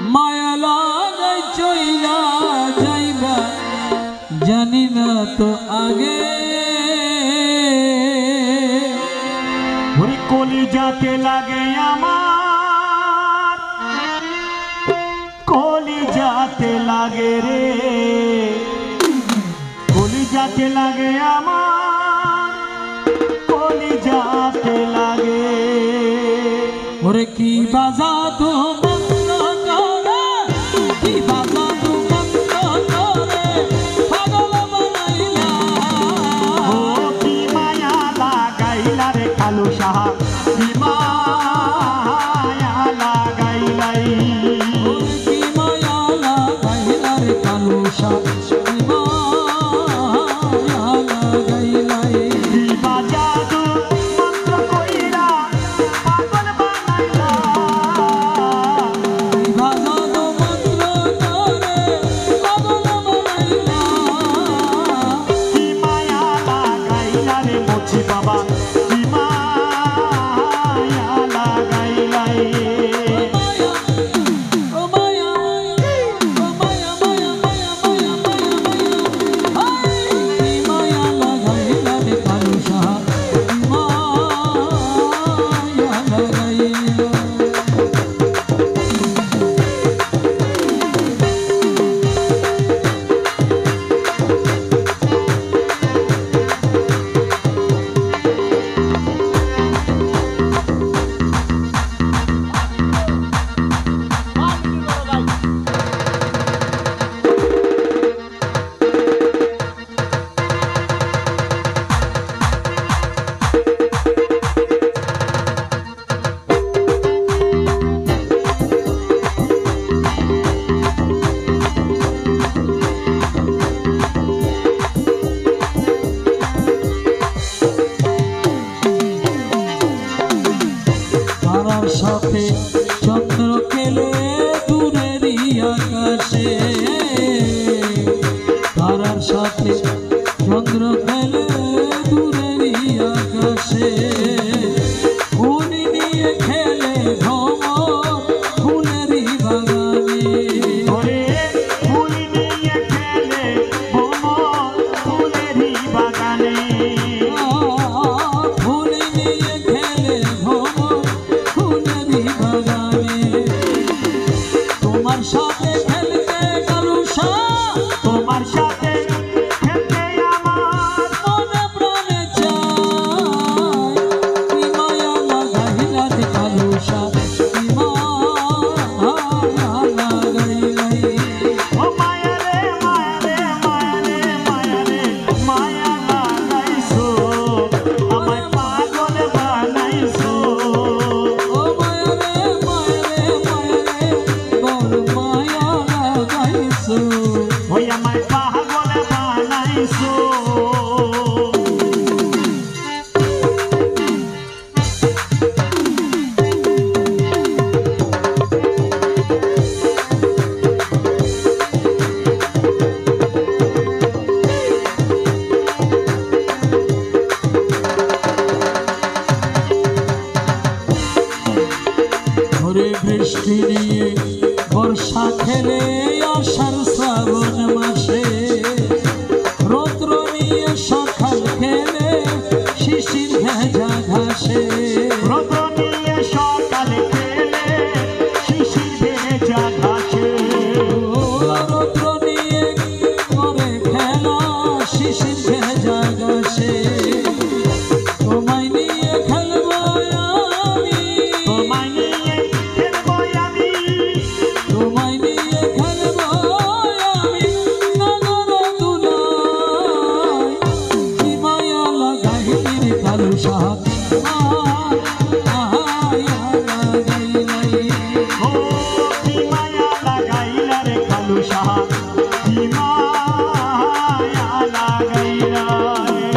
মায়া লাগাই চইলা যাইবা জানি না তো আগে ওরে কলিজাতে লাগে আমার কলিজাতে লাগে রে কলিজাতে লাগে আমার কলিজাতে লাগে ওরে কি বাজা তো মন্দ করে কি বাজা তো মন্দ করে পাগল বানাইলা ও কি মায়া লাগাইলা রে কালু সাহা কি মায়া লাগাইলাই ওরে কি মায়া লাগাইলা রে কালু সাহা কি মায়া লাগাইলাই কি বাজা তো মন্ত্র কইরা পাগল বানাইলা কি বাজা তো মন্ত্র করে পাগল বানাইলা কি মায়া লাগাইলা রে মোছি বাবা কি মায়া লাগাইলাই ও মায়া ও মায়া মায়া মায়া মায়া মায়া মায়া কি মায়া লাগাইলা রে কালু সাহা কি মায়া লাগাইলা তারার সাথে চন্দ্র খেলে দূরেরই আকাশে তারার সাথে চন্দ্র খেলে দূরেরই আকাশে ফুল নিয়ে খেলে ভ্রমর ফুলেরই বাগানে ওরে ফুল নিয়ে খেলে ভ্রমর ফুলেরই বাগানে ফুল নিয়ে খেলে ভ্রমর ফুলেরই বাগানে তোমার সাথে খেলতে কালু সাহা তোমার সাথে খেলতে আমার মনে প্রাণে চাই কি মায়া লাগাইলা রে কালু সাহা কি মায়া লাগাইলাই ও মায়া রে মায়া রে মায়া রে মায়া রে মায়া লাগাইছো আমায় পাগল বানাইছো ও মায়া রে বল মায়া লাগাইছো ওই আমায় পাগল বানাইছো ওরে বৃষ্টি নিয়ে বর্ষা খেলে আষাঢ় শ্রাবণ মাসে রৌদ্র নিয়ে সকাল খেলে শিশির ভেজা ঘাসে রোদ নিয়ে সকালে খেলে শিশির ভেজা ঘাসে রৌদ্র নিয়ে করে খেলা শিশির ভেজা ঘাসে তোমায় নিয়ে খেলবো আমি তোমায় নিয়ে খেলবো আমি তোমায় নিয়ে খেলবো আমি নগর দুলায় কি মায়া লাগাইলি রে কালু সাহা মায়া লাগাইলাই ও কি মায়া লাগাইলা রে কালু সাহা কি মায়া লাগাইলা রে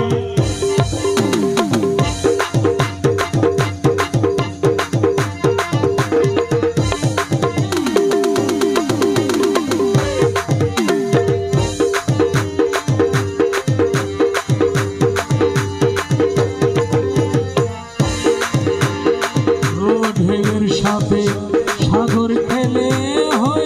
ঢেউয়ের সাথে সাগর খেলে হয়ে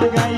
লাগাই